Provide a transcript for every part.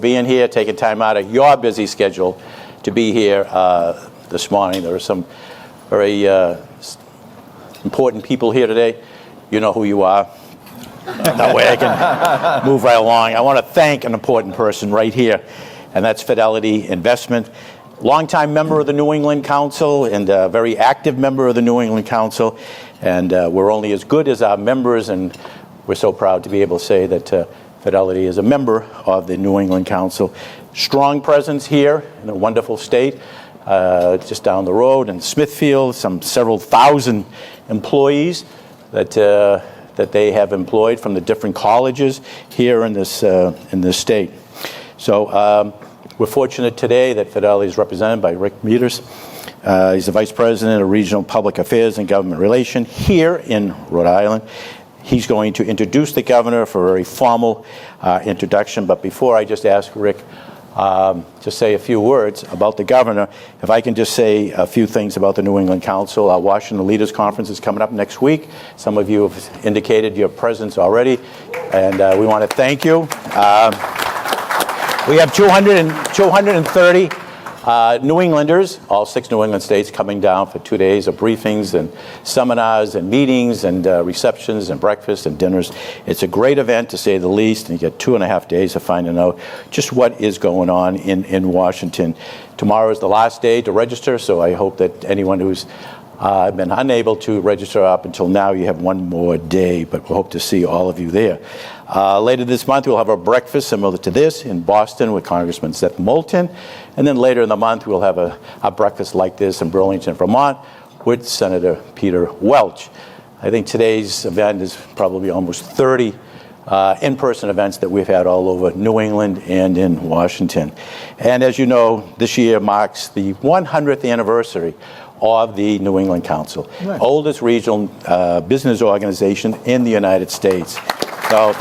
being here, taking time out of your busy schedule to be here this morning. There are some very important people here today. You know who you are. That way I can move right along. I want to thank an important person right here, and that's Fidelity Investment. Longtime member of the New England Council and a very active member of the New England Council. And we're only as good as our members, and we're so proud to be able to say that Fidelity is a member of the New England Council. Strong presence here in a wonderful state, just down the road in Smithfield, several thousand employees that they have employed from the different colleges here in this state. So we're fortunate today that Fidelity is represented by Rick Meters. He's the Vice President of Regional Public Affairs and Government Relations here in Rhode Island. He's going to introduce the governor for a very formal introduction. But before I just ask Rick to say a few words about the governor, if I can just say a few things about the New England Council. Our Washington Leaders Conference is coming up next week. Some of you have indicated your presence already, and we want to thank you. We have 230 New Englanders, all 6 New England states, coming down for 2 days of briefings and seminars and meetings and receptions and breakfasts and dinners. It's a great event, to say the least, and you get 2.5 days of finding out just what is going on in Washington. Tomorrow is the last day to register, so I hope that anyone who's been unable to register up until now, you have one more day, but we hope to see all of you there. Later this month, we'll have a breakfast similar to this in Boston with Congressman Seth Moulton. And then later in the month, we'll have a breakfast like this in Burlington, Vermont with Senator Peter Welch. I think today's event is probably almost 30 in-person events that we've had all over New England and in Washington. And as you know, this year marks the 100th anniversary of the New England Council, right. Oldest regional business organization in the United States. So,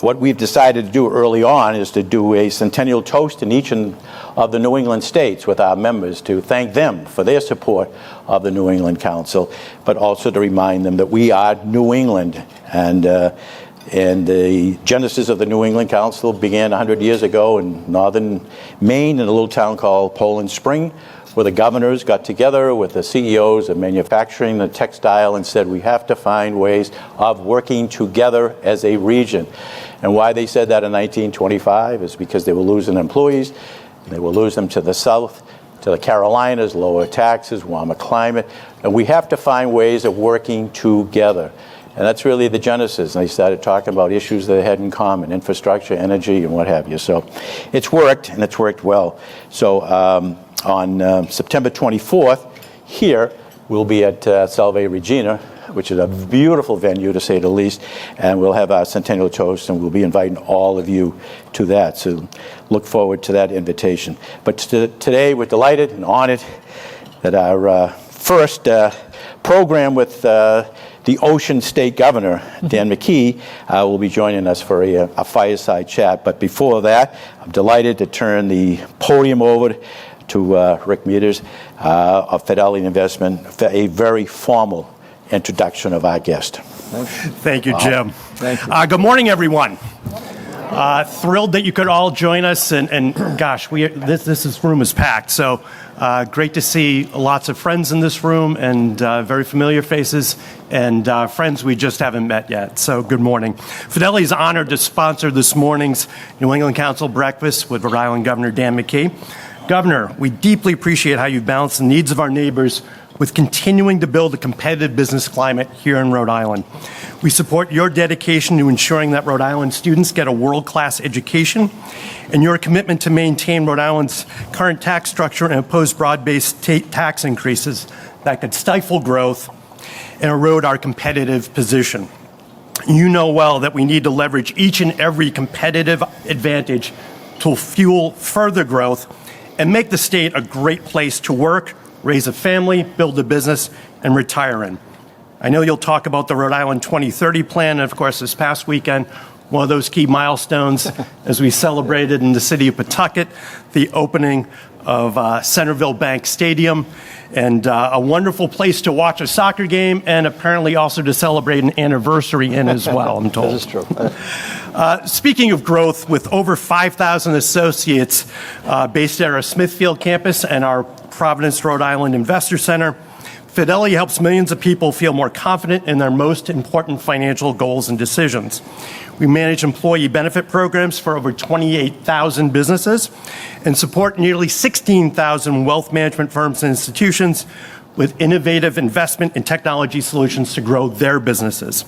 what we've decided to do early on is to do a centennial toast in each of the New England states with our members to thank them for their support of the New England Council, but also to remind them that we are New England. And the genesis of the New England Council began 100 years ago in northern Maine in a little town called Poland Spring, where the governors got together with the CEOs of manufacturing and textile and said, we have to find ways of working together as a region. And why they said that in 1925 is because they were losing employees. They will lose them to the south, to the Carolinas, lower taxes, warmer climate. And we have to find ways of working together. And that's really the genesis. And they started talking about issues that they had in common, infrastructure, energy, and what have you. So it's worked, and it's worked well. So on September 24th, here, we'll be at Salve Regina, which is a beautiful venue, to say the least, and we'll have our centennial toast, and we'll be inviting all of you to that. So look forward to that invitation. But today, we're delighted and honored that our first program with the Ocean State Governor, Dan McKee, will be joining us for a fireside chat. But before that, I'm delighted to turn the podium over to Rick Meters of Fidelity Investment for a very formal introduction of our guest. Thank you, Jim. Thank you. Good morning, everyone. Thrilled that you could all join us, and gosh, this room is packed. So great to see lots of friends in this room, and very familiar faces, and friends we just haven't met yet. So good morning. Fidelity is honored to sponsor this morning's New England Council breakfast with Rhode Island Governor Dan McKee. Governor, we deeply appreciate how you balance the needs of our neighbors with continuing to build a competitive business climate here in Rhode Island. We support your dedication to ensuring that Rhode Island students get a world-class education, and your commitment to maintain Rhode Island's current tax structure and oppose broad-based tax increases that could stifle growth and erode our competitive position. You know well that we need to leverage each and every competitive advantage to fuel further growth and make the state a great place to work, raise a family, build a business, and retire in. I know you'll talk about the Rhode Island 2030 plan, and of course this past weekend, one of those key milestones as we celebrated in the city of Pawtucket the opening of Centerville Bank Stadium, and a wonderful place to watch a soccer game, and apparently also to celebrate an anniversary in as well, I'm told. This is true. Speaking of growth, with over 5,000 associates based at our Smithfield campus and our Providence, Rhode Island Investor Center, Fidelity helps millions of people feel more confident in their most important financial goals and decisions. We manage employee benefit programs for over 28,000 businesses and support nearly 16,000 wealth management firms and institutions with innovative investment and technology solutions to grow their businesses.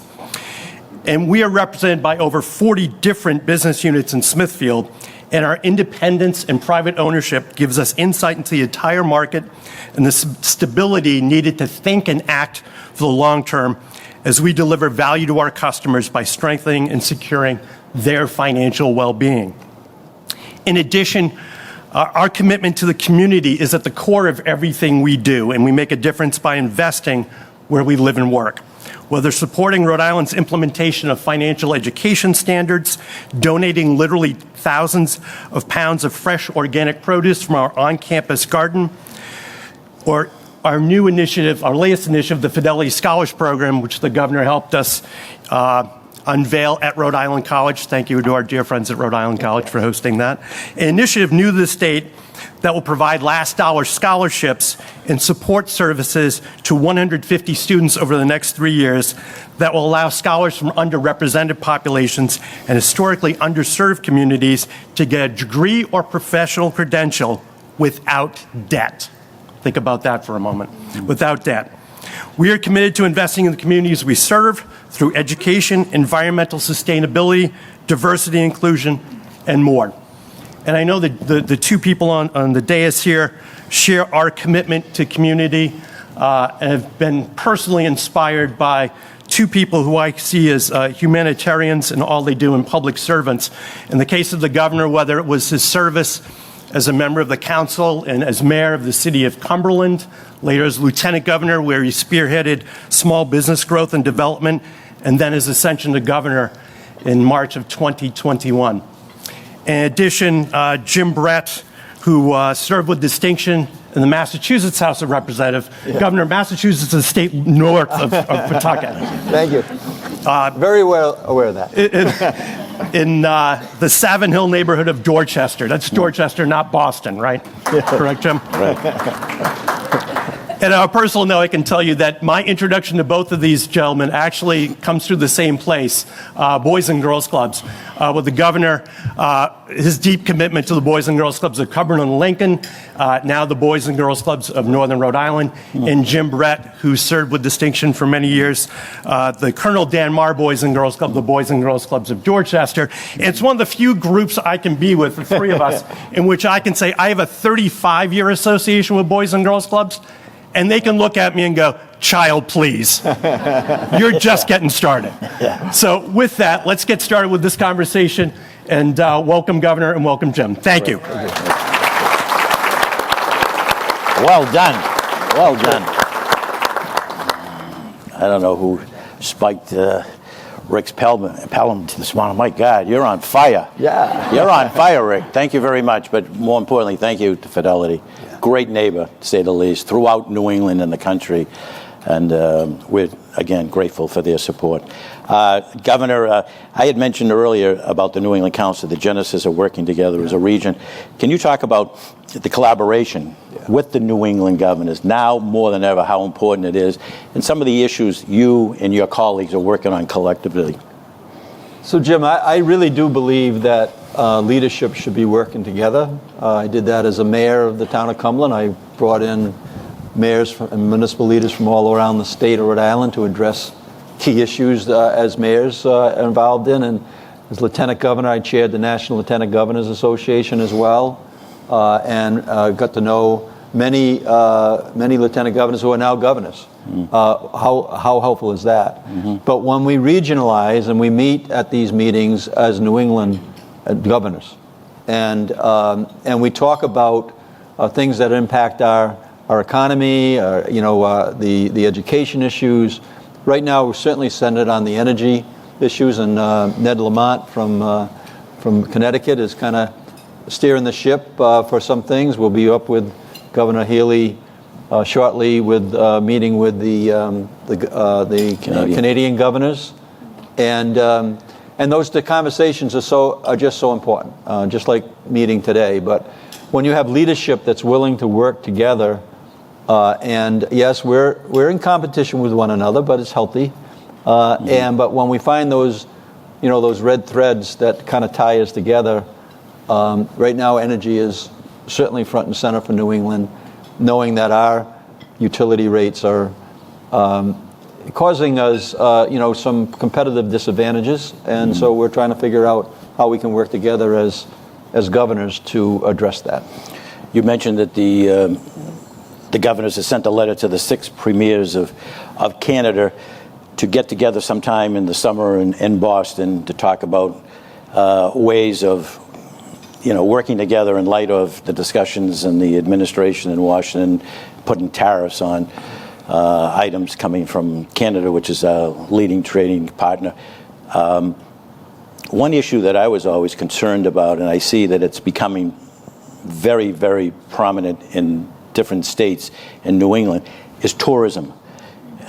And we are represented by over 40 different business units in Smithfield, and our independence and private ownership gives us insight into the entire market and the stability needed to think and act for the long term as we deliver value to our customers by strengthening and securing their financial well-being. In addition, our commitment to the community is at the core of everything we do, and we make a difference by investing where we live and work. Whether supporting Rhode Island's implementation of financial education standards, donating literally thousands of pounds of fresh organic produce from our on-campus garden, or our new initiative, our latest initiative, the Fidelity Scholars Program, which the governor helped us unveil at Rhode Island College. Thank you to our dear friends at Rhode Island College for hosting that. An initiative new to the state that will provide last dollar scholarships and support services to 150 students over the next 3 years that will allow scholars from underrepresented populations and historically underserved communities to get a degree or professional credential without debt. Think about that for a moment. Without debt. We are committed to investing in the communities we serve through education, environmental sustainability, diversity and inclusion, and more. And I know that the two people on the dais here share our commitment to community and have been personally inspired by two people who I see as humanitarians in all they do and public servants. In the case of the governor, whether it was his service as a member of the council and as mayor of the city of Cumberland, later as lieutenant governor, where he spearheaded small business growth and development, and then his ascension to governor in March of 2021. In addition, Jim Brett, who served with distinction in the Massachusetts House of Representatives, governor of Massachusetts, the state north of Pawtucket. Thank you. Very well aware of that. In the Savin Hill neighborhood of Dorchester. That's Dorchester, not Boston, right? Yeah. Correct, Jim? Right. And on a personal note, I can tell you that my introduction to both of these gentlemen actually comes through the same place, Boys and Girls Clubs. With the governor, his deep commitment to the Boys and Girls Clubs of Cumberland and Lincoln, now the Boys and Girls Clubs of Northern Rhode Island, and Jim Brett, who served with distinction for many years, the Colonel Dan Marr Boys and Girls Club, the Boys and Girls Clubs of Dorchester. And it's one of the few groups I can be with, the three of us, in which I can say I have a 35-year association with Boys and Girls Clubs, and they can look at me and go, child, please. You're just getting started. Yeah. So with that, let's get started with this conversation. And welcome, Governor, and welcome, Jim. Thank you. Well done. Well done. I don't know who spiked Rick's pelham this morning. My God, you're on fire. Yeah. You're on fire, Rick. Thank you very much. But more importantly, thank you to Fidelity. Great neighbor, to say the least, throughout New England and the country. And we're, again, grateful for their support. Governor, I had mentioned earlier about the New England Council, the genesis of working together as a region. Can you talk about the collaboration with the New England governors, now more than ever, how important it is, and some of the issues you and your colleagues are working on collectively? So, Jim, I really do believe that leadership should be working together. I did that as a mayor of the town of Cumberland. I brought in mayors and municipal leaders from all around the state of Rhode Island to address key issues as mayors involved in. And as lieutenant governor, I chaired the National Lieutenant Governors Association as well, and got to know many lieutenant governors who are now governors. How helpful is that? But when we regionalize and we meet at these meetings as New England governors, and we talk about things that impact our economy, the education issues. Right now, we're certainly centered on the energy issues, and Ned Lamont from Connecticut is kind of steering the ship for some things. We'll be up with Governor Healy shortly with meeting with the Canadian governors, and the conversations are just so important, just like meeting today. But when you have leadership that's willing to work together, and yes, we're in competition with one another, but it's healthy. But when we find those red threads that kind of tie us together, right now energy is certainly front and center for New England, knowing that our utility rates are causing us some competitive disadvantages, and so we're trying to figure out how we can work together as governors to address that. You mentioned that the governors have sent a letter to the 6 premiers of Canada to get together sometime in the summer in Boston to talk about ways of working together in light of the discussions in the administration in Washington, putting tariffs on items coming from Canada, which is a leading trading partner. One issue that I was always concerned about, and I see that it's becoming very, very prominent in different states in New England, is tourism.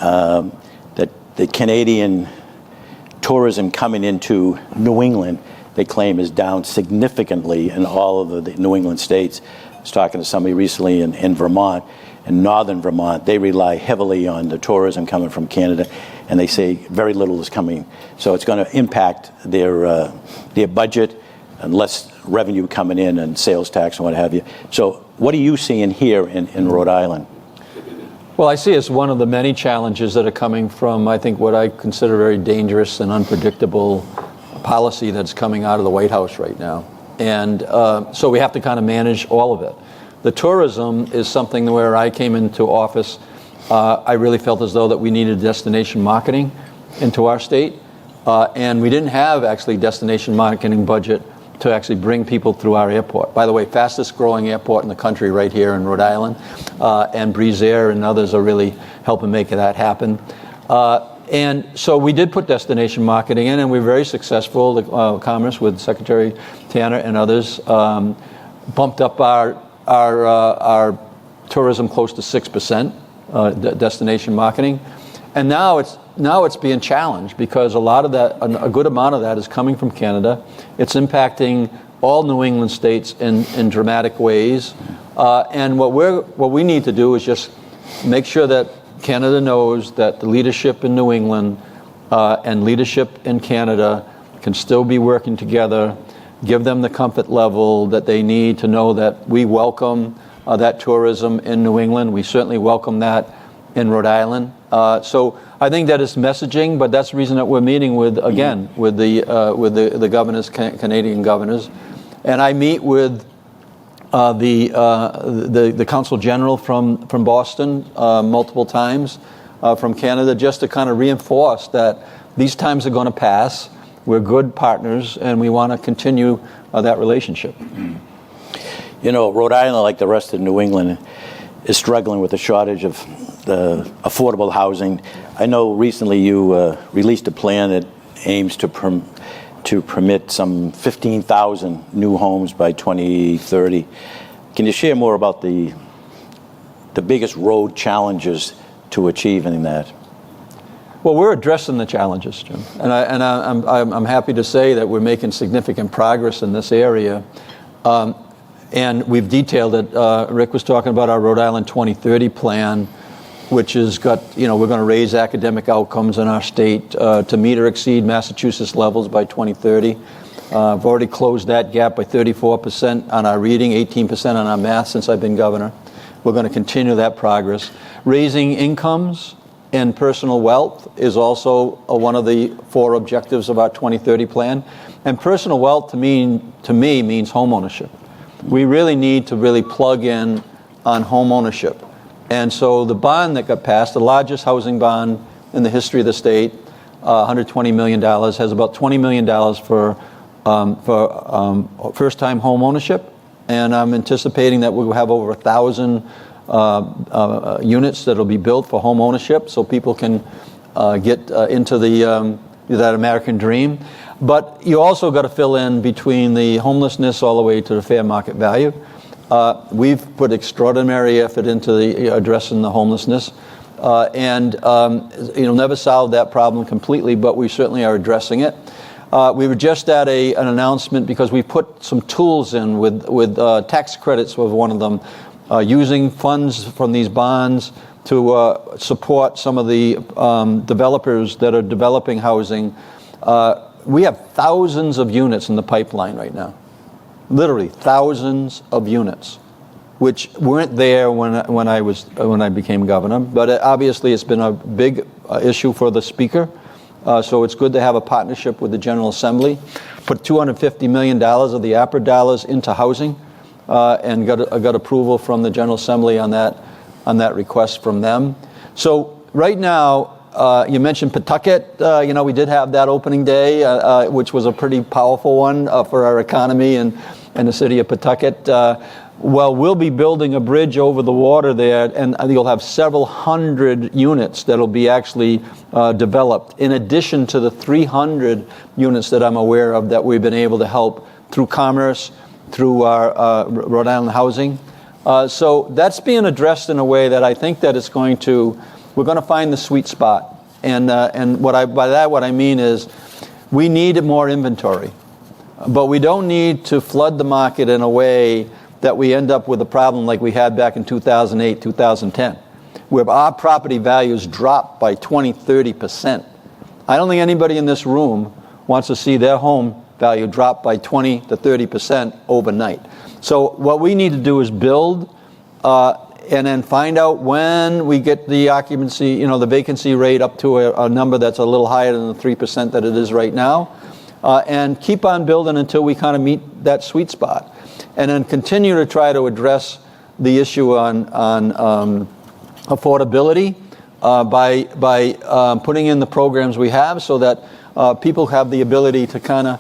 That the Canadian tourism coming into New England, they claim, is down significantly in all of the New England states. I was talking to somebody recently in Vermont, in northern Vermont. They rely heavily on the tourism coming from Canada, and they say very little is coming. So it's going to impact their budget and less revenue coming in and sales tax and what have you. So what are you seeing here in Rhode Island? Well, I see it's one of the many challenges that are coming from, I think, what I consider very dangerous and unpredictable policy that's coming out of the White House right now. And so we have to kind of manage all of it. The tourism is something where I came into office, I really felt as though that we needed destination marketing into our state. And we didn't have actually destination marketing budget to actually bring people through our airport. By the way, fastest growing airport in the country right here in Rhode Island. And Breeze Air and others are really helping make that happen. And so we did put destination marketing in, and we're very successful. The Commerce with Secretary Tanner and others bumped up our tourism close to 6%, destination marketing. And now it's being challenged because a lot of that, a good amount of that is coming from Canada. It's impacting all New England states in dramatic ways. And what we need to do is just make sure that Canada knows that the leadership in New England and leadership in Canada can still be working together, give them the comfort level that they need to know that we welcome that tourism in New England. We certainly welcome that in Rhode Island. So I think that is messaging, but that's the reason that we're meeting with the governors, Canadian governors. And I meet with the Consul General from Boston multiple times from Canada, just to kind of reinforce that these times are going to pass. We're good partners, and we want to continue that relationship. Rhode Island, like the rest of New England, is struggling with a shortage of the affordable housing. I know recently you released a plan that aims to permit some 15,000 new homes by 2030. Can you share more about the biggest road challenges to achieving that? Well, we're addressing the challenges, Jim, and I'm happy to say that we're making significant progress in this area. And we've detailed it. Rick was talking about our Rhode Island 2030 plan, which has got, we're going to raise academic outcomes in our state to meet or exceed Massachusetts levels by 2030. I've already closed that gap by 34% on our reading, 18% on our math since I've been governor. We're going to continue that progress. Raising incomes and personal wealth is also one of the 4 objectives of our 2030 plan. And personal wealth to me means home ownership. We really need to really plug in on home ownership. And so the bond that got passed, the largest housing bond in the history of the state, $120 million, has about $20 million for first-time home ownership. And I'm anticipating that we'll have over 1,000 units that will be built for home ownership, so people can get into the that American dream. But you also got to fill in between the homelessness all the way to the fair market value. We've put extraordinary effort into addressing the homelessness. You'll never solve that problem completely, but we certainly are addressing it. We were just at an announcement because we put some tools in with tax credits was one of them, using funds from these bonds to support some of the developers that are developing housing. We have thousands of units in the pipeline right now, literally thousands of units, which weren't there when I became governor. But obviously, it's been a big issue for the speaker. So it's good to have a partnership with the General Assembly. Put $250 million of the APRA dollars into housing, and got approval from the General Assembly on that request from them. So right now, you mentioned Pawtucket. We did have that opening day, which was a pretty powerful one for our economy and the city of Pawtucket. Well, we'll be building a bridge over the water there, and you'll have several hundred units that'll be actually developed, in addition to the 300 units that I'm aware of that we've been able to help through commerce, through our Rhode Island housing. So that's being addressed in a way that I think that we're going to find the sweet spot. And by that what I mean is we need more inventory, but we don't need to flood the market in a way that we end up with a problem like we had back in 2008, 2010, where our property values dropped by 20-30%. I don't think anybody in this room wants to see their home value drop by 20-30% overnight. So what we need to do is build and then find out when we get the occupancy, the vacancy rate up to a number that's a little higher than the 3% that it is right now, and keep on building until we kind of meet that sweet spot. And then continue to try to address the issue on affordability by putting in the programs we have so that people have the ability to kind of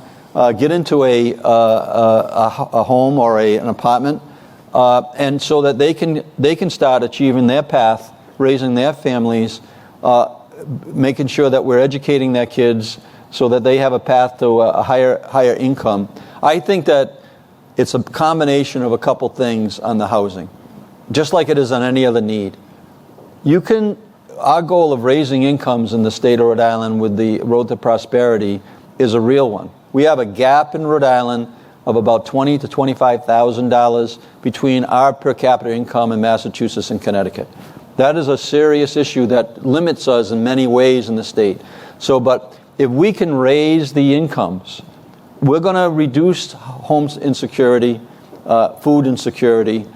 get into a home or an apartment, and so that they can start achieving their path, raising their families, making sure that we're educating their kids so that they have a path to a higher income. I think that it's a combination of a couple things on the housing, just like it is on any other need. Our goal of raising incomes in the state of Rhode Island with the Road to Prosperity is a real one. We have a gap in Rhode Island of about $20,000 to $25,000 between our per capita income in Massachusetts and Connecticut. That is a serious issue that limits us in many ways in the state. But if we can raise the incomes, we're going to reduce home insecurity, food insecurity,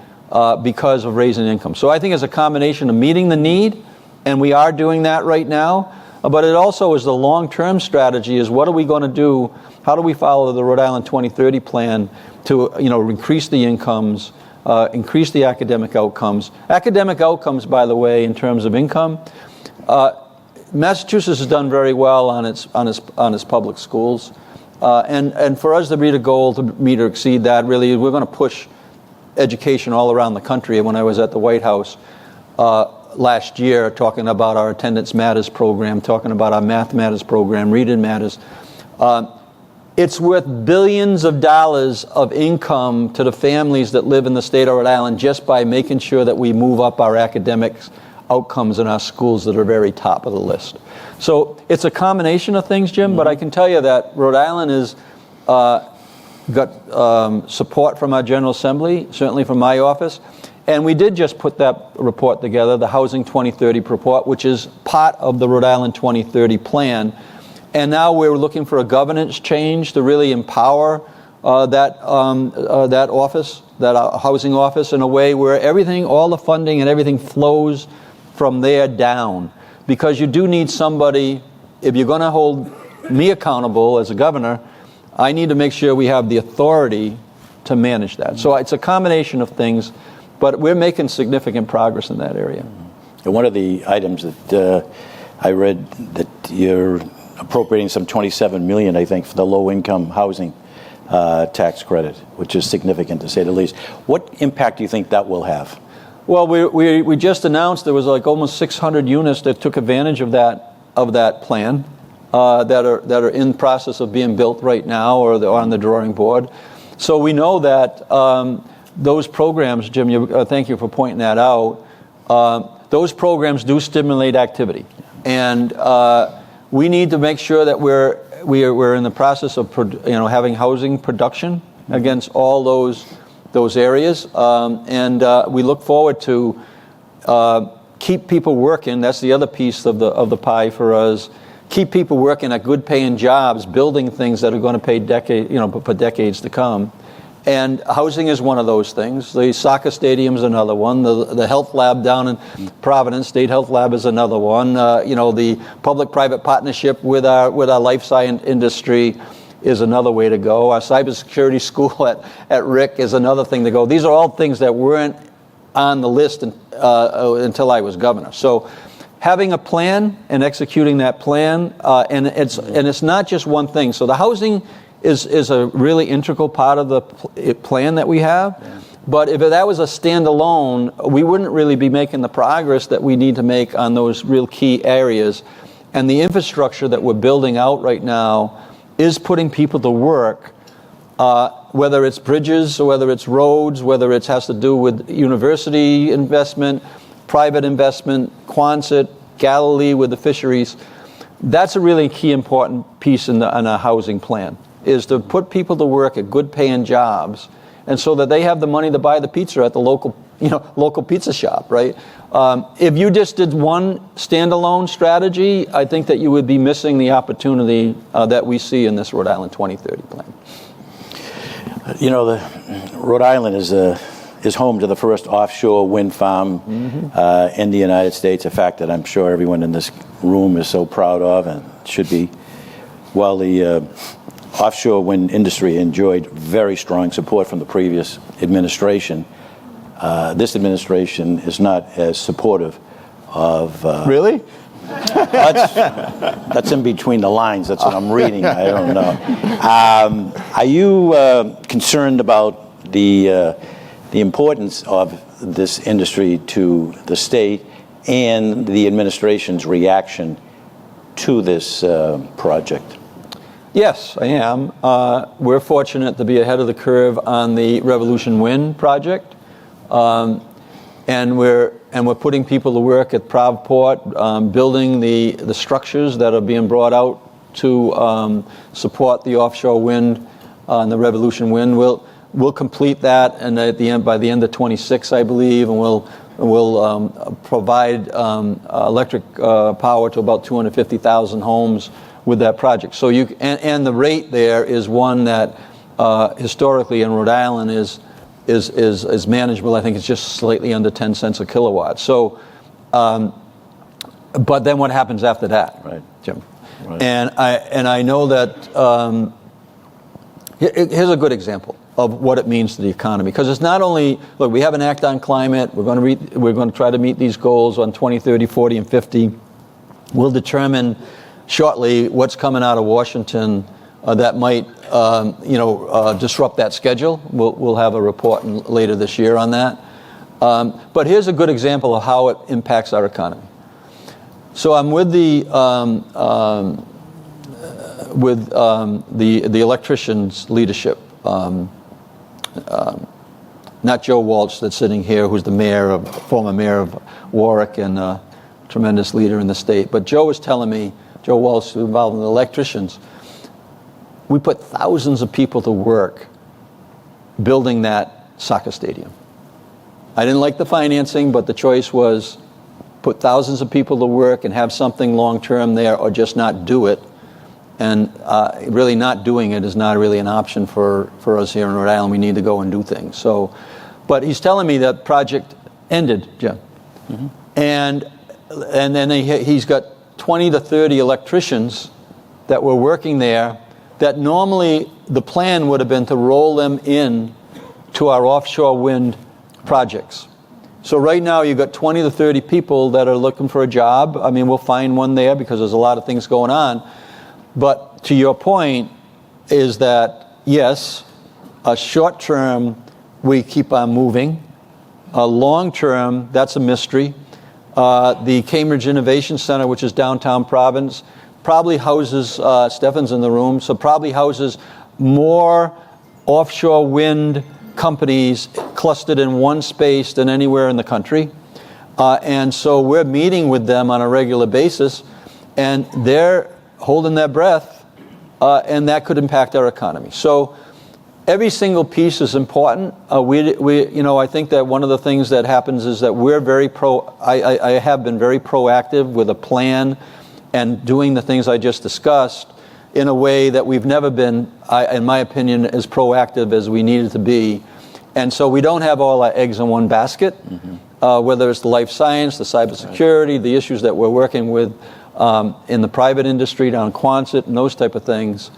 because of raising income. So I think it's a combination of meeting the need, and we are doing that right now. But it also is the long-term strategy is what are we going to do? How do we follow the Rhode Island 2030 plan to increase the incomes, increase the academic outcomes? Academic outcomes, by the way, in terms of income, Massachusetts has done very well on its public schools. And for us to meet a goal to meet or exceed that, really, we're going to push education all around the country. And when I was at the White House last year, talking about our Attendance Matters program, talking about our Math Matters program, Reading Matters, it's worth billions of dollars of income to the families that live in the state of Rhode Island just by making sure that we move up our academic outcomes in our schools that are very top of the list. So it's a combination of things, Jim, but I can tell you that Rhode Island has got support from our General Assembly, certainly from my office, and we did just put that report together, the Housing 2030 report, which is part of the Rhode Island 2030 plan. And now we're looking for a governance change to really empower that office, that housing office, in a way where everything, all the funding and everything flows from there down. Because you do need somebody, if you're going to hold me accountable as a governor, I need to make sure we have the authority to manage that. So it's a combination of things, but we're making significant progress in that area. And one of the items that I read that you're appropriating some $27 million, I think, for the low-income housing tax credit, which is significant to say the least. What impact do you think that will have? Well, we just announced there was like almost 600 units that took advantage of that plan. that are in process of being built right now or they're on the drawing board. So we know that those programs, Jim, thank you for pointing that out, those programs do stimulate activity. And we need to make sure that we're in the process of having housing production against all those areas. And we look forward to keep people working. That's the other piece of the pie for us. Keep people working at good paying jobs, building things that are going to pay for decades to come. And housing is one of those things. The soccer stadium is another one. The health lab down in Providence, State Health Lab, is another one. The public-private partnership with our life science industry is another way to go. Our cybersecurity school at Rick is another thing to go. These are all things that weren't on the list until I was governor. So having a plan and executing that plan, and it's not just one thing. So the housing is a really integral part of the plan that we have. Yeah. But if that was a standalone, we wouldn't really be making the progress that we need to make on those real key areas. And the infrastructure that we're building out right now is putting people to work, whether it's bridges or whether it's roads, whether it has to do with university investment, private investment, Quonset, Galilee with the fisheries. That's a really key important piece in a housing plan, is to put people to work at good paying jobs, and so that they have the money to buy the pizza at the local pizza shop, right? If you just did one standalone strategy, I think that you would be missing the opportunity that we see in this Rhode Island 2030 plan. The Rhode Island is home to the first offshore wind farm in the United States, a fact that I'm sure everyone in this room is so proud of and should be. While the offshore wind industry enjoyed very strong support from the previous administration, this administration is not as supportive of... Really? That's in between the lines. That's what I'm reading. I don't know. Are you concerned about the importance of this industry to the state and the administration's reaction to this project? Yes, I am. We're fortunate to be ahead of the curve on the Revolution Wind project, and we're putting people to work at Provport, building the structures that are being brought out to support the offshore wind and the Revolution Wind. We'll complete that, and by the end of 26, I believe, and we'll provide electric power to about 250,000 homes with that project. So and the rate there is one that historically in Rhode Island is manageable. I think it's just slightly under 10 cents a kilowatt. So, but then what happens after that, right, Jim? Right. And I know that here's a good example of what it means to the economy, because it's not only, look, we have an Act on Climate. We're going to try to meet these goals on 20, 30, 40, and 50. We'll determine shortly what's coming out of Washington that might disrupt that schedule. We'll have a report later this year on that. But here's a good example of how it impacts our economy. So I'm with the electricians' leadership. Not Joe Walsh that's sitting here, who's the former mayor of Warwick and a tremendous leader in the state. But Joe was telling me, Joe Walsh, who's involved in the electricians, we put thousands of people to work building that soccer stadium. I didn't like the financing, but the choice was put thousands of people to work and have something long-term there, or just not do it. And really not doing it is not really an option for us here in Rhode Island. We need to go and do things. So, but he's telling me that project ended, Jim. Mm-hmm. And then he's got 20 to 30 electricians that were working there that normally the plan would have been to roll them in to our offshore wind projects. So right now you've got 20 to 30 people that are looking for a job. I mean, we'll find one there because there's a lot of things going on. But to your point is that, yes, a short term, we keep on moving. A long term, that's a mystery. The Cambridge Innovation Center, which is downtown Providence, probably houses, Stefan's in the room, so probably houses more offshore wind companies clustered in one space than anywhere in the country. And so we're meeting with them on a regular basis, and they're holding their breath, and that could impact our economy. So every single piece is important. I think that one of the things that happens is that we're I have been very proactive with a plan and doing the things I just discussed in a way that we've never been, in my opinion, as proactive as we needed to be. And so we don't have all our eggs in one basket, whether it's the life science, the cybersecurity, the issues that we're working with in the private industry down in Quonset and those type of things.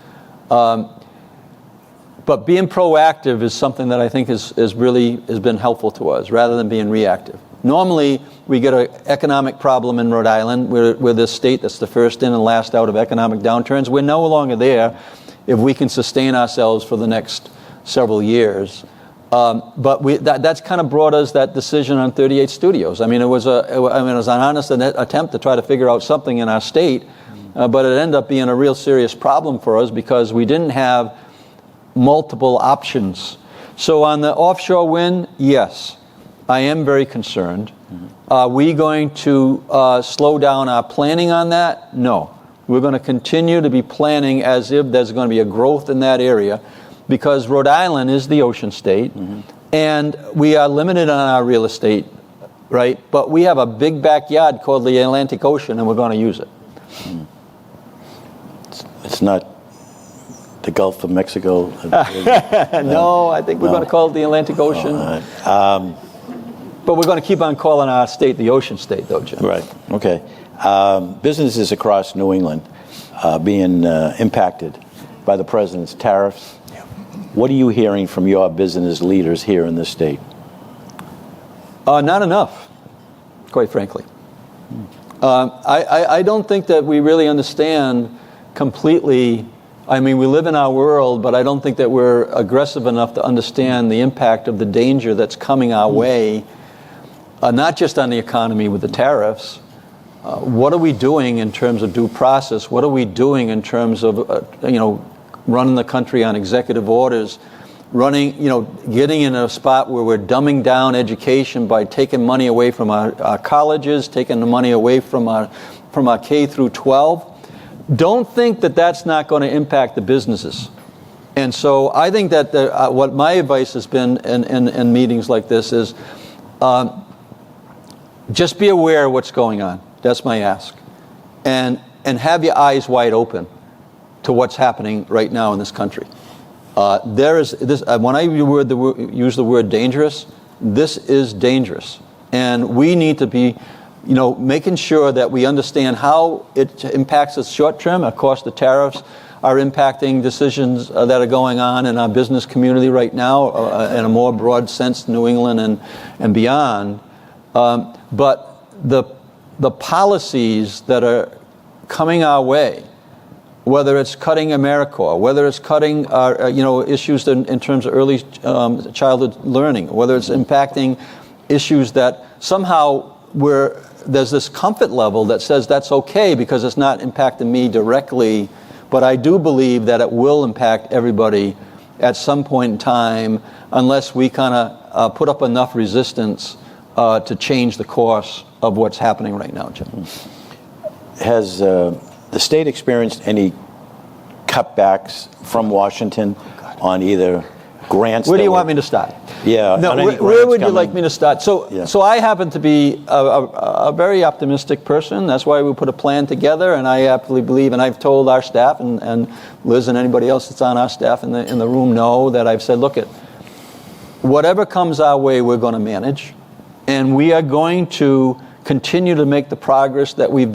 But being proactive is something that I think has been helpful to us rather than being reactive. Normally, we get an economic problem in Rhode Island. We're the state that's the first in and last out of economic downturns. We're no longer there if we can sustain ourselves for the next several years. But that's kind of brought us that decision on 38 studios. I mean, it was an honest attempt to try to figure out something in our state, but it ended up being a real serious problem for us because we didn't have multiple options. So on the offshore wind, yes, I am very concerned. Are we going to slow down our planning on that? No. We're going to continue to be planning as if there's going to be a growth in that area because Rhode Island is the ocean state and we are limited on our real estate, right? But we have a big backyard called the Atlantic Ocean and we're going to use it. It's not the Gulf of Mexico. No, I think we're going to call it the Atlantic Ocean. But we're going to keep on calling our state the ocean state, though, Jim. Right. Okay. Businesses across New England being impacted by the president's tariffs. What are you hearing from your business leaders here in the state? Not enough, quite frankly. I don't think that we really understand completely. I mean, we live in our world, but I don't think that we're aggressive enough to understand the impact of the danger that's coming our way. Not just on the economy with the tariffs. What are we doing in terms of due process? What are we doing in terms of, running the country on executive orders? Getting in a spot where we're dumbing down education by taking money away from our colleges, taking the money away from our K through 12. Don't think that that's not going to impact the businesses. And so I think that what my advice has been in meetings like this is, just be aware of what's going on. That's my ask. And have your eyes wide open to what's happening right now in this country. There is this. When I use the word dangerous, this is dangerous. And we need to be, making sure that we understand how it impacts us short term. Of course, the tariffs are impacting decisions that are going on in our business community right now in a more broad sense, New England and beyond. But the policies that are coming our way, whether it's cutting AmeriCorps, whether it's cutting issues in terms of early childhood learning, whether it's impacting issues that somehow there's this comfort level that says that's okay because it's not impacting me directly, but I do believe that it will impact everybody at some point in time unless we kind of put up enough resistance to change the course of what's happening right now, Jim. Has the state experienced any cutbacks from Washington on either grants? Where do you want me to start? Yeah. No, where would you like me to start? So I happen to be a very optimistic person. That's why we put a plan together, and I absolutely believe, and I've told our staff, and Liz and anybody else that's on our staff in the room know that I've said, look, whatever comes our way, we're going to manage, and we are going to continue to make the progress that we've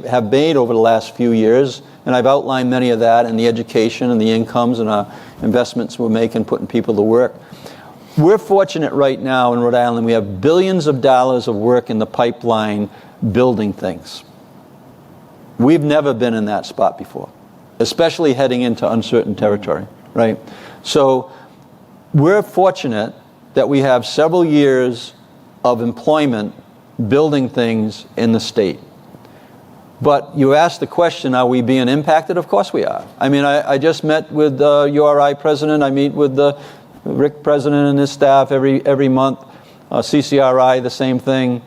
have made over the last few years, and I've outlined many of that in the education and the incomes and our investments we're making, putting people to work. We're fortunate right now in Rhode Island. We have billions of dollars of work in the pipeline building things. We've never been in that spot before, especially heading into uncertain territory, right? So we're fortunate that we have several years of employment building things in the state. But you asked the question, are we being impacted? Of course we are. I mean, I just met with the URI president. I meet with the Rick president and his staff every month. CCRI, the same thing.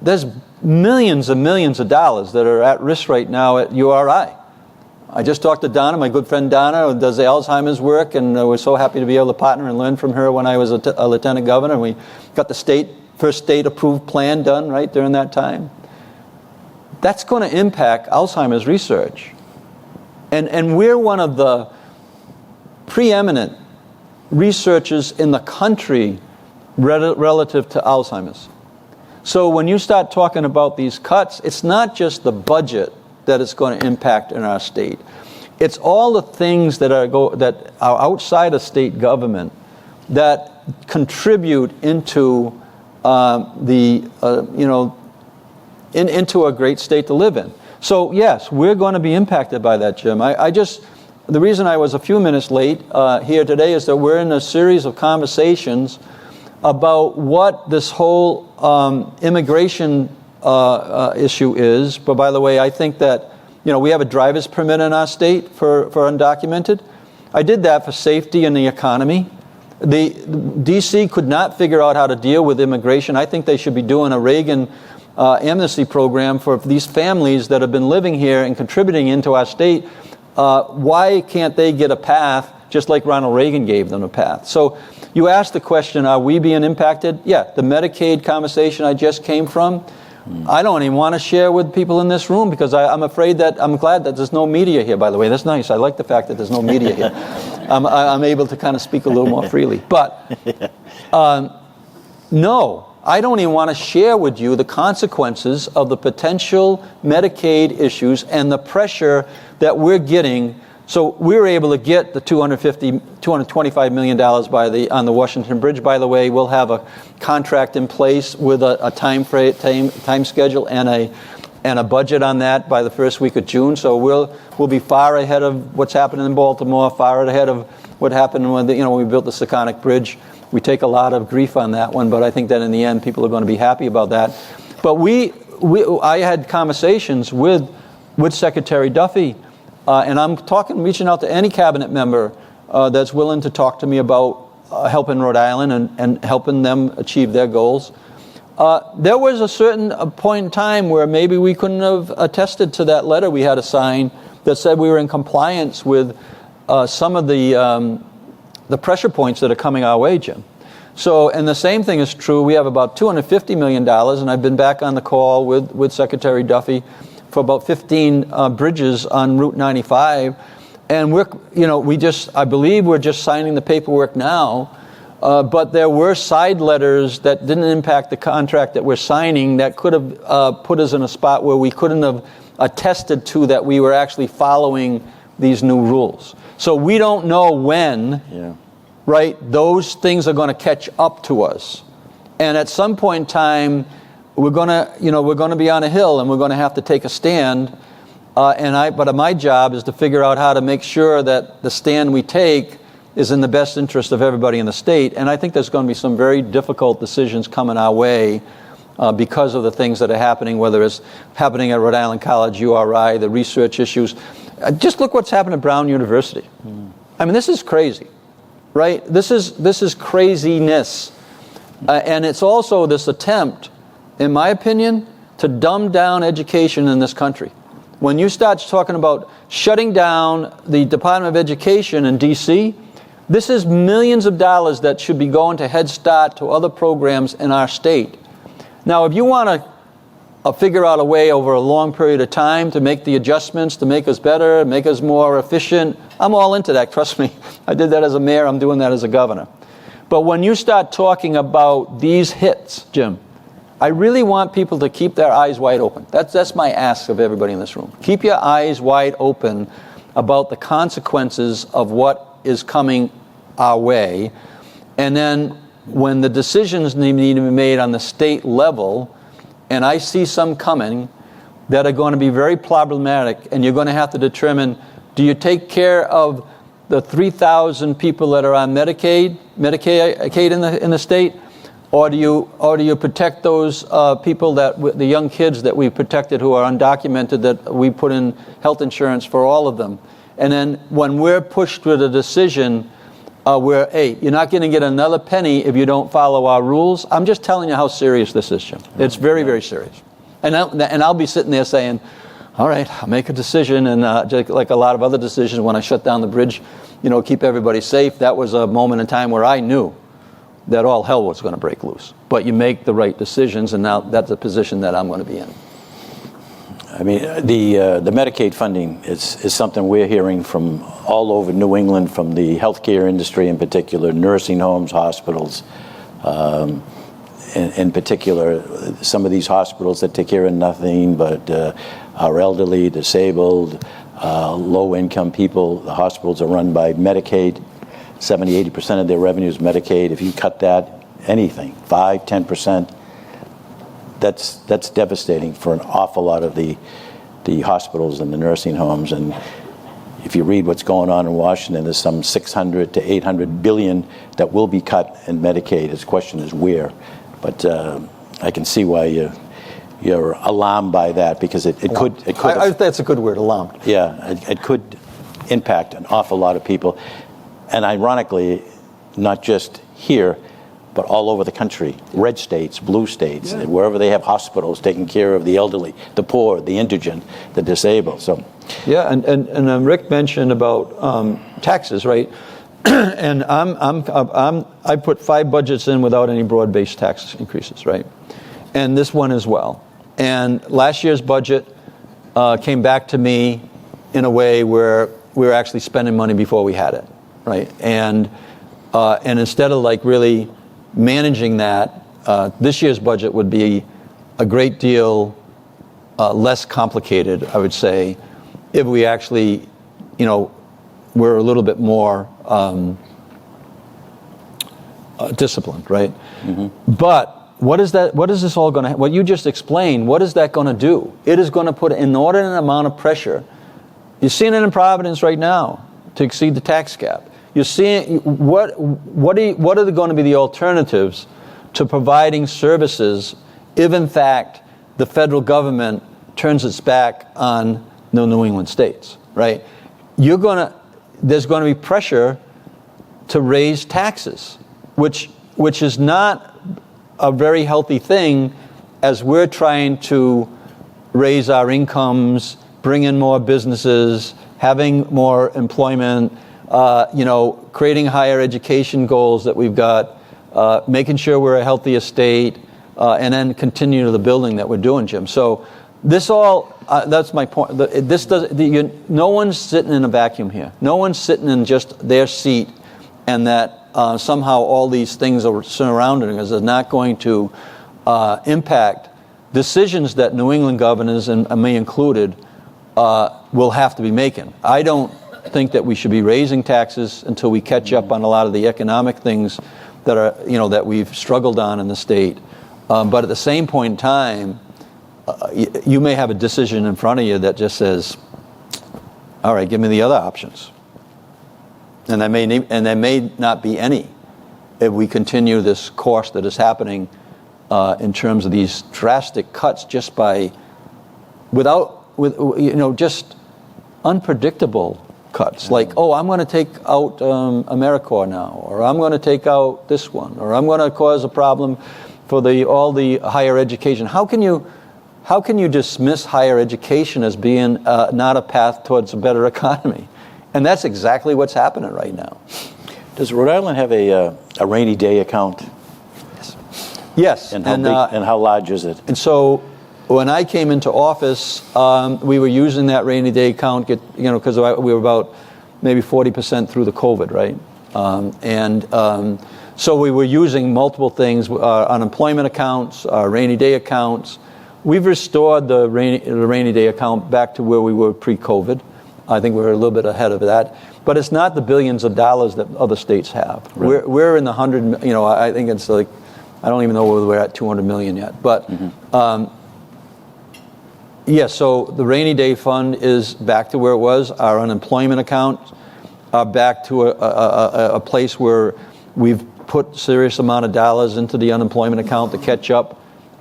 There's millions and millions of dollars that are at risk right now at URI. I just talked to Donna, my good friend Donna, who does the Alzheimer's work, and we're so happy to be able to partner and learn from her when I was a lieutenant governor. And we got the first state-approved plan done right during that time. That's going to impact Alzheimer's research. And we're one of the preeminent researchers in the country relative to Alzheimer's. So when you start talking about these cuts, it's not just the budget that it's going to impact in our state. It's all the things that are outside of state government that contribute into into a great state to live in. So yes, we're going to be impacted by that, Jim. The reason I was a few minutes late here today is that we're in a series of conversations about what this whole immigration issue is. But by the way, I think that we have a driver's permit in our state for undocumented. I did that for safety and the economy. The DC could not figure out how to deal with immigration. I think they should be doing a Reagan amnesty program for these families that have been living here and contributing into our state. Why can't they get a path just like Ronald Reagan gave them a path? So you asked the question, are we being impacted? Yeah, the Medicaid conversation I just came from, I don't even want to share with people in this room because I'm glad that there's no media here, by the way. That's nice. I like the fact that there's no media here. I'm able to kind of speak a little more freely. But no, I don't even want to share with you the consequences of the potential Medicaid issues and the pressure that we're getting. So we were able to get the $225 million on the Washington Bridge. By the way, we'll have a contract in place with a time schedule and a budget on that by the first week of June. So we'll be far ahead of what's happening in Baltimore, far ahead of what happened when we built the Seconic Bridge. We take a lot of grief on that one, but I think that in the end people are going to be happy about that. But I had conversations with Secretary Duffy. And I'm reaching out to any cabinet member that's willing to talk to me about helping Rhode Island and helping them achieve their goals. There was a certain point in time where maybe we couldn't have attested to that letter we had to sign that said we were in compliance with some of the pressure points that are coming our way, Jim. So, and the same thing is true. We have about $250 million, and I've been back on the call with Secretary Duffy for about 15 bridges on Route 95, and I believe we're just signing the paperwork now, but there were side letters that didn't impact the contract that we're signing that could have put us in a spot where we couldn't have attested to that we were actually following these new rules. So we don't know when, right, those things are going to catch up to us, and at some point in time, we're going to be on a hill and we're going to have to take a stand. But my job is to figure out how to make sure that the stand we take is in the best interest of everybody in the state. And I think there's going to be some very difficult decisions coming our way because of the things that are happening, whether it's happening at Rhode Island College, URI, the research issues. Just look what's happened at Brown University. I mean, this is crazy, right? This is craziness. And it's also this attempt, in my opinion, to dumb down education in this country. When you start talking about shutting down the Department of Education in D.C., this is millions of dollars that should be going to Head Start, to other programs in our state. Now, if you want to figure out a way over a long period of time to make the adjustments, to make us better, make us more efficient, I'm all into that, trust me. I did that as a mayor, I'm doing that as a governor. But when you start talking about these hits, Jim, I really want people to keep their eyes wide open. That's my ask of everybody in this room. Keep your eyes wide open about the consequences of what is coming our way. And then when the decisions need to be made on the state level, and I see some coming that are going to be very problematic, and you're going to have to determine, do you take care of the 3,000 people that are on Medicaid in the state? Or do you protect those people the young kids that we protected who are undocumented, that we put in health insurance for all of them? And then when we're pushed with a decision where, hey, you're not going to get another penny if you don't follow our rules, I'm just telling you how serious this is, Jim. It's very, very serious. And I'll be sitting there saying, all right, I'll make a decision. And just like a lot of other decisions, when I shut down the bridge, keep everybody safe, that was a moment in time where I knew that all hell was going to break loose. But you make the right decisions, and now that's the position that I'm going to be in. I mean, the Medicaid funding is something we're hearing from all over New England, from the healthcare industry in particular, nursing homes, hospitals, in particular, some of these hospitals that take care of nothing but our elderly, disabled, low-income people. The hospitals are run by Medicaid. 70-80% of their revenue is Medicaid. If you cut that, anything, 5-10%, that's devastating for an awful lot of the hospitals and the nursing homes. And if you read what's going on in Washington, there's some 600 to 800 billion that will be cut in Medicaid. His question is where. But I can see why you're alarmed by that, because it could. That's a good word, alarmed. Yeah, it could impact an awful lot of people. And ironically, not just here, but all over the country, red states, blue states, wherever they have hospitals taking care of the elderly, the poor, the indigent, the disabled. So, yeah, and Rick mentioned about taxes, right? And I put 5 budgets in without any broad-based tax increases, right? And this one as well. And last year's budget came back to me in a way where we were actually spending money before we had it. Right, and instead of like really managing that, this year's budget would be a great deal less complicated, I would say, if we actually, were a little bit more disciplined, right? Mm-hmm. But what is that? What is this all going to? What you just explained, what is that going to do? It is going to put an inordinate amount of pressure. You're seeing it in Providence right now to exceed the tax cap. You're seeing what are going to be the alternatives to providing services if, in fact, the federal government turns its back on the New England states, right? There's going to be pressure to raise taxes, which is not a very healthy thing as we're trying to raise our incomes, bring in more businesses, having more employment, creating higher education goals that we've got, making sure we're a healthy state, and then continue the building that we're doing, Jim. So this all, that's my point. No one's sitting in a vacuum here. No one's sitting in just their seat, and that somehow all these things are surrounding us are not going to impact decisions that New England governors, and me included, will have to be making. I don't think that we should be raising taxes until we catch up on a lot of the economic things that are, that we've struggled on in the state. But at the same point in time, you may have a decision in front of you that just says, all right, give me the other options. And there may not be any if we continue this course that is happening in terms of these drastic cuts just just unpredictable cuts, like, I'm going to take out AmeriCorps now, or I'm going to take out this one, or I'm going to cause a problem for all the higher education. How can you dismiss higher education as being not a path towards a better economy? And that's exactly what's happening right now. Does Rhode Island have a rainy day account? Yes. And how large is it? And so when I came into office, we were using that rainy day account, because we were about maybe 40% through the COVID, right? So we were using multiple things, unemployment accounts, rainy day accounts. We've restored the rainy day account back to where we were pre-COVID. I think we're a little bit ahead of that. But it's not the billions of dollars that other states have. Right. We're in the 100, I think it's like, I don't even know whether we're at 200 million yet. But so the rainy day fund is back to where it was. Our unemployment accounts are back to a place where we've put serious amount of dollars into the unemployment account to catch up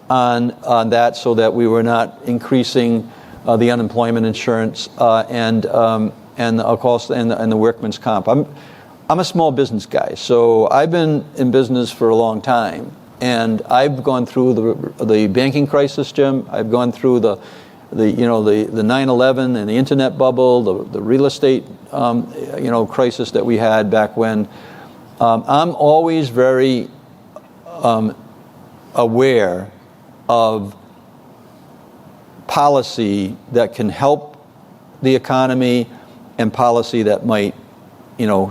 on that, so that we were not increasing the unemployment insurance and of course and the workman's comp. I'm a small business guy, so I've been in business for a long time, and I've gone through the banking crisis, Jim. I've gone through the 9/11 and the internet bubble, the real estate crisis that we had back when. I'm always very aware of policy that can help the economy and policy that might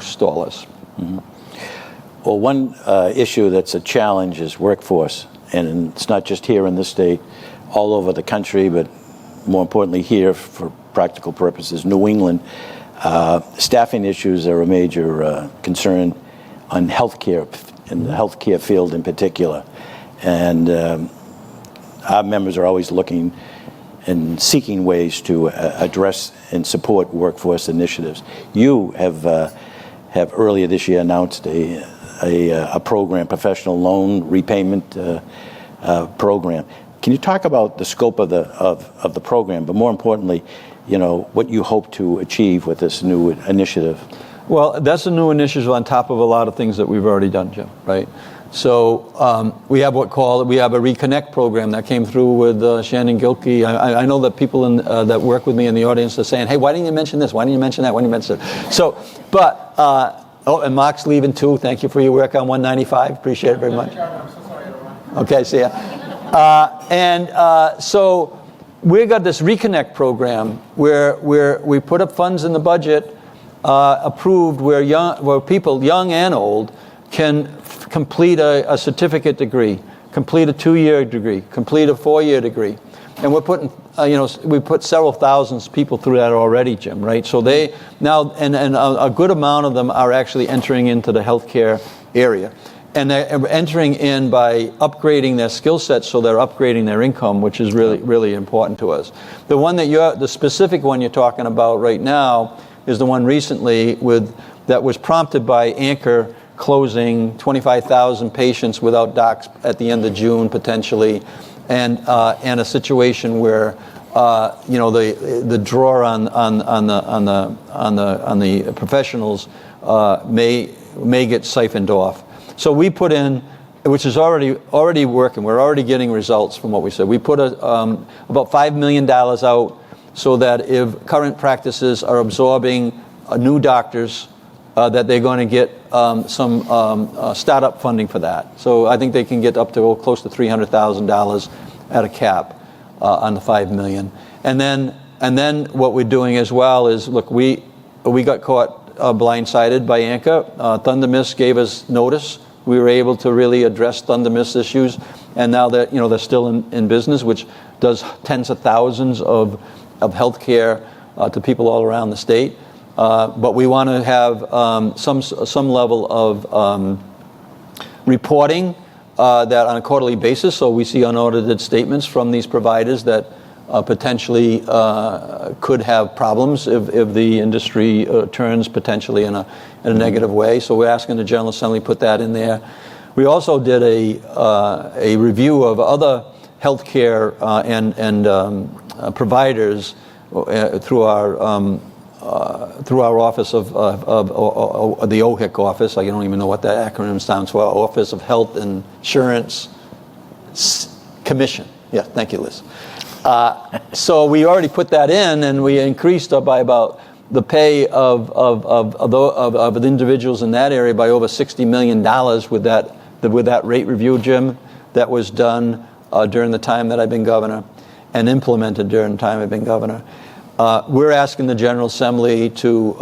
stall us. Mm-hmm. Well, one issue that's a challenge is workforce, and it's not just here in this state, all over the country, but more importantly here for practical purposes, New England. Staffing issues are a major concern on healthcare, in the healthcare field in particular, and our members are always looking and seeking ways to address and support workforce initiatives. You have earlier this year announced a program, professional loan repayment program. Can you talk about the scope of the program, but more importantly, what you hope to achieve with this new initiative? Well, that's a new initiative on top of a lot of things that we've already done, Jim, right? So we have a Reconnect program that came through with Shannon Gilkey. I know that people that work with me in the audience are saying, hey, why didn't you mention this? Why didn't you mention that? Why didn't you mention that? So, but, and Mark's leaving too. Thank you for your work on 195. Appreciate it very much. I'm so sorry, everyone. Okay, see ya. So we got this Reconnect program where we put up funds in the budget approved where people, young and old, can complete a certificate degree, complete a 2-year degree, complete a 4-year degree. And we're putting, we put several thousands people through that already, Jim, right? So they now, and a good amount of them are actually entering into the healthcare area. And they're entering in by upgrading their skill sets, so they're upgrading their income, which is really, really important to us. The specific one you're talking about right now is the one recently that was prompted by Anchor closing 25,000 patients without docs at the end of June potentially, and a situation where the draw on the professionals may get siphoned off. So we put in, which is already working. We're already getting results from what we said. We put about $5 million out so that if current practices are absorbing new doctors, that they're going to get some startup funding for that. So I think they can get up to close to $300,000 at a cap on the $5 million. And then what we're doing as well is, look, we got caught blindsided by Anchor. Thunder Mist gave us notice. We were able to really address Thunder Mist issues, and now that they're still in business, which does tens of thousands of health care to people all around the state. But we want to have some level of reporting that on a quarterly basis, so we see unaudited statements from these providers that potentially could have problems if the industry turns potentially in a negative way. So we're asking the General Assembly to put that in there. We also did a review of other healthcare and providers through our office of the OHIC office. I don't even know what that acronym stands for. Office of Health Insurance Commission. Yeah, thank you, Liz. So we already put that in, and we increased by about the pay of the individuals in that area by over $60 million with that rate review, Jim, that was done during the time that I've been governor and implemented during the time I've been governor. We're asking the General Assembly to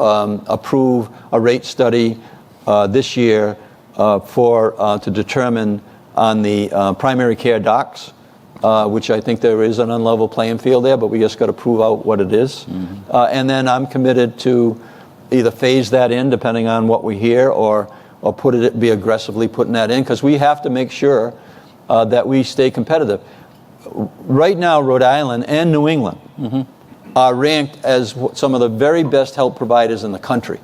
approve a rate study this year to determine on the primary care docs, which I think there is an unlevel playing field there, but we just got to prove out what it is. Mm-hmm. And then I'm committed to either phase that in, depending on what we hear, or be aggressively putting that in, because we have to make sure that we stay competitive. Right now, Rhode Island and New England are ranked as some of the very best health providers in the country.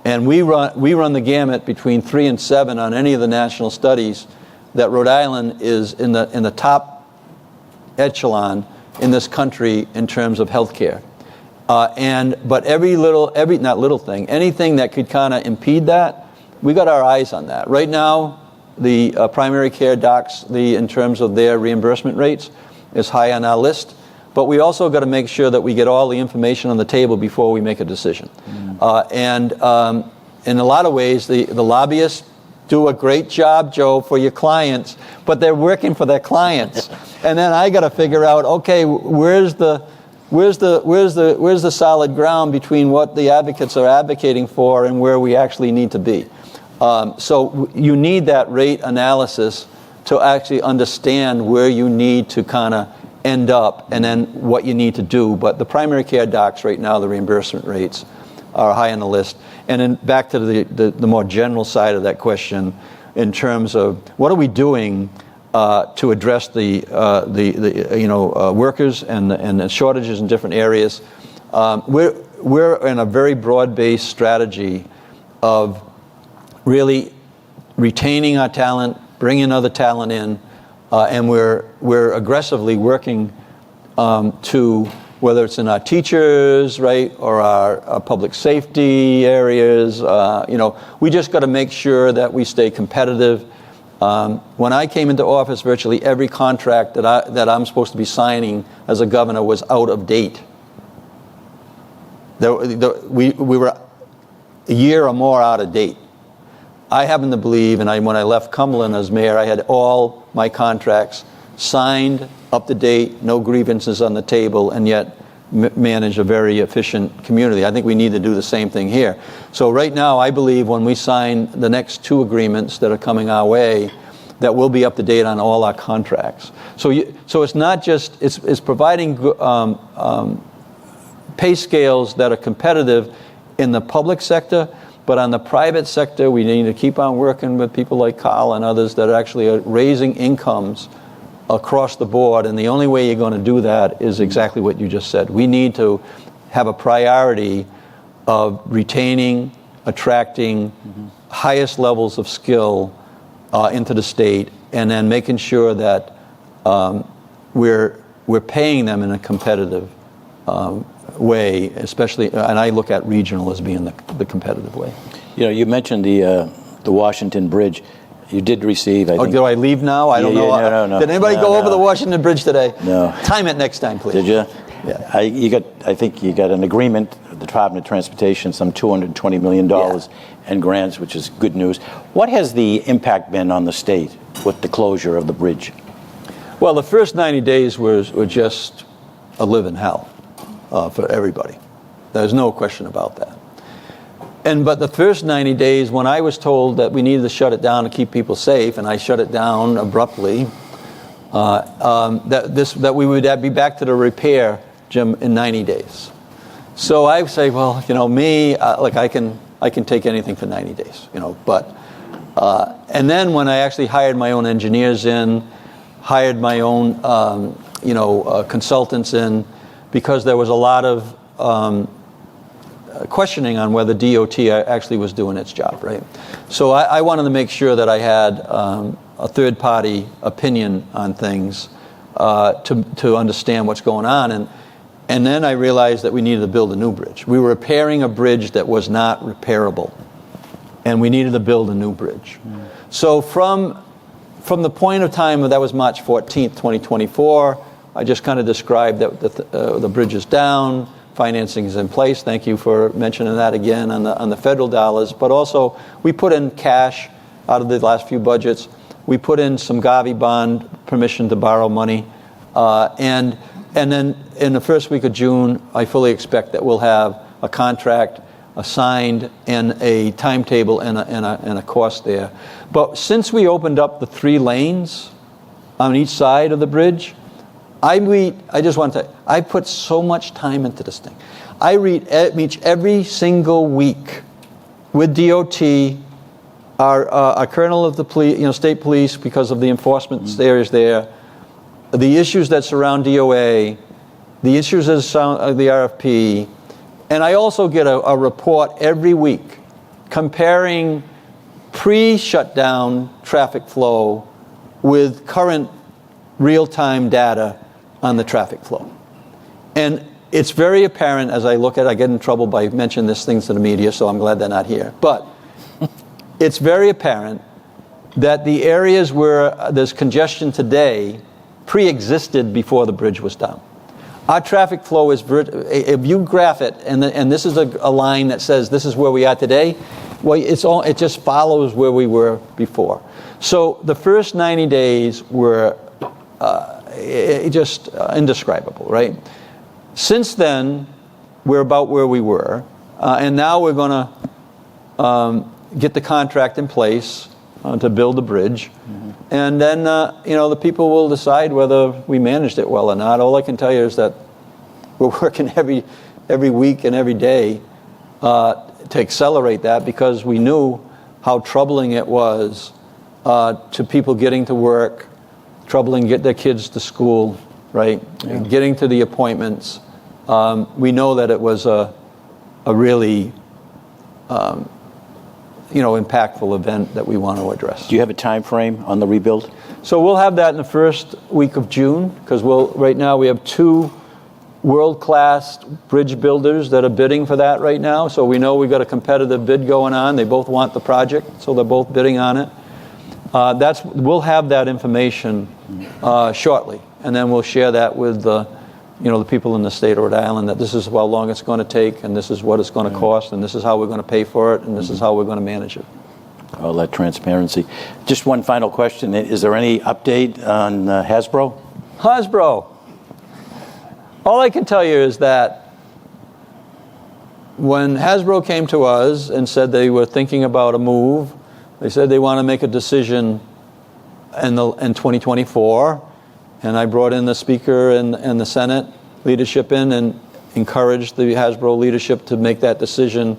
And we run the gamut between 3 and 7 on any of the national studies that Rhode Island is in the top echelon in this country in terms of healthcare. But anything that could kind of impede that, we got our eyes on that. Right now, the primary care docs, in terms of their reimbursement rates, is high on our list. But we also got to make sure that we get all the information on the table before we make a decision. In a lot of ways, the lobbyists do a great job, Joe, for your clients, but they're working for their clients. And then I got to figure out, okay, where's the solid ground between what the advocates are advocating for and where we actually need to be. So you need that rate analysis to actually understand where you need to kind of end up and then what you need to do. But the primary care docs right now, the reimbursement rates are high on the list. And then back to the more general side of that question in terms of what are we doing to address the workers and the shortages in different areas. We're in a very broad-based strategy of really retaining our talent, bringing other talent in, and we're aggressively working to, whether it's in our teachers, right, or our public safety areas, we just got to make sure that we stay competitive. When I came into office, virtually every contract that I'm supposed to be signing as a governor was out of date. We were a year or more out of date. I happen to believe, and when I left Cumberland as mayor, I had all my contracts signed, up to date, no grievances on the table, and yet manage a very efficient community. I think we need to do the same thing here. So right now, I believe when we sign the next 2 agreements that are coming our way, that we'll be up to date on all our contracts. So it's not just, it's providing pay scales that are competitive in the public sector, but on the private sector, we need to keep on working with people like Carl and others that are actually raising incomes across the board. And the only way you're going to do that is exactly what you just said. We need to have a priority of retaining, attracting highest levels of skill into the state, and then making sure that we're paying them in a competitive way, especially, and I look at regional as being the competitive way. You mentioned the Washington Bridge. You did receive, I think. Do I leave now? I don't know. No. Did anybody go over the Washington Bridge today? No. Time it next time, please. Did you? Yeah. I think you got an agreement with the Department of Transportation, some $220 million in grants, which is good news. What has the impact been on the state with the closure of the bridge? Well, the first 90 days were just a living hell for everybody. There's no question about that. But the first 90 days, when I was told that we needed to shut it down to keep people safe, and I shut it down abruptly, that we would be back to the repair, Jim, in 90 days. So I say, well, I can take anything for 90 days, But and then when I actually hired my own engineers in, hired my own consultants in, because there was a lot of questioning on whether DOT actually was doing its job, right? So I wanted to make sure that I had a third-party opinion on things to understand what's going on. And then I realized that we needed to build a new bridge. We were repairing a bridge that was not repairable, and we needed to build a new bridge. So from the point of time, that was March 14th, 2024, I just kind of described that the bridge is down, financing is in place. Thank you for mentioning that again on the federal dollars. But also, we put in cash out of the last few budgets. We put in some Gavi bond permission to borrow money. And then in the first week of June, I fully expect that we'll have a contract assigned and a timetable and a cost there. But since we opened up the 3 lanes on each side of the bridge, I just want to say, I put so much time into this thing. I meet every single week with DOT, our colonel of the police, state police, because of the enforcement areas there, the issues that surround DOA, the issues that surround the RFP, and I also get a report every week comparing pre-shutdown traffic flow with current real-time data on the traffic flow. And it's very apparent as I look at it, I get in trouble by mentioning these things to the media, so I'm glad they're not here. But it's very apparent that the areas where there's congestion today pre-existed before the bridge was down. Our traffic flow is, if you graph it, and this is a line that says this is where we are today, well, it just follows where we were before. So the first 90 days were just indescribable, right? Since then, we're about where we were, and now we're going to get the contract in place to build the bridge, and then the people will decide whether we managed it well or not. All I can tell you is that we're working every week and every day to accelerate that, because we knew how troubling it was to people getting to work, troubling to get their kids to school, right? Yeah. Getting to the appointments. We know that it was a really impactful event that we want to address. Do you have a time frame on the rebuild? So we'll have that in the first week of June, because right now we have 2 world-class bridge builders that are bidding for that right now. So we know we've got a competitive bid going on. They both want the project, so they're both bidding on it. We'll have that information shortly, and then we'll share that with the people in the state of Rhode Island, that this is how long it's going to take, and this is what it's going to cost, and this is how we're going to pay for it, and this is how we're going to manage it. All that transparency. Just one final question. Is there any update on Hasbro? Hasbro. All I can tell you is that when Hasbro came to us and said they were thinking about a move, they said they want to make a decision in 2024. And I brought in the Speaker and the Senate leadership in and encouraged the Hasbro leadership to make that decision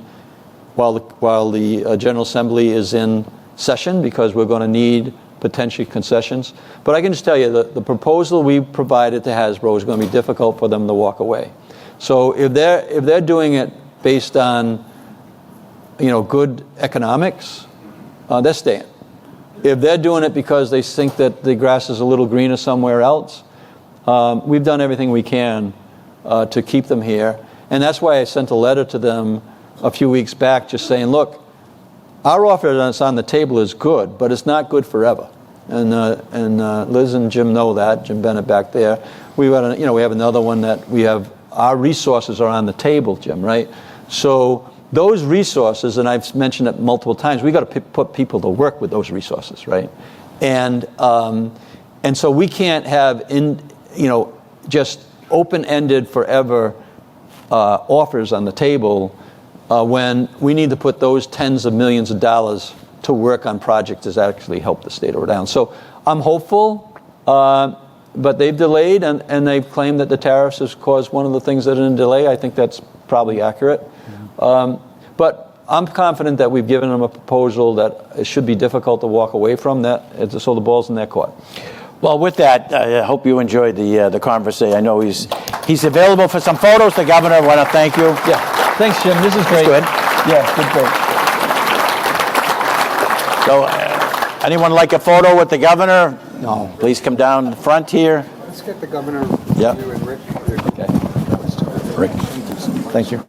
while the General Assembly is in session, because we're going to need potentially concessions. But I can just tell you that the proposal we provided to Hasbro is going to be difficult for them to walk away. So if they're doing it based on good economics, they're staying. If they're doing it because they think that the grass is a little greener somewhere else, we've done everything we can to keep them here. And that's why I sent a letter to them a few weeks back just saying, look, our offer that's on the table is good, but it's not good forever. And Liz and Jim know that, Jim Bennett back there. We have another one that our resources are on the table, Jim, right? So those resources, and I've mentioned it multiple times, we got to put people to work with those resources, right? And so we can't have just open-ended forever offers on the table when we need to put those tens of millions of dollars to work on projects that actually help the state of Rhode Island. So I'm hopeful, but they've delayed, and they've claimed that the tariffs has caused one of the things that are in delay. I think that's probably accurate. But I'm confident that we've given them a proposal that it should be difficult to walk away from, so the ball's in their court. Well, with that, I hope you enjoyed the conversation. I know he's available for some photos. The governor, I want to thank you. Yeah, thanks, Jim. This is great. Good. Yeah, great. So, anyone like a photo with the governor? No. Please come down the front here. Let's get the governor, Yep. you and Rick. Okay. Rick. Thank you.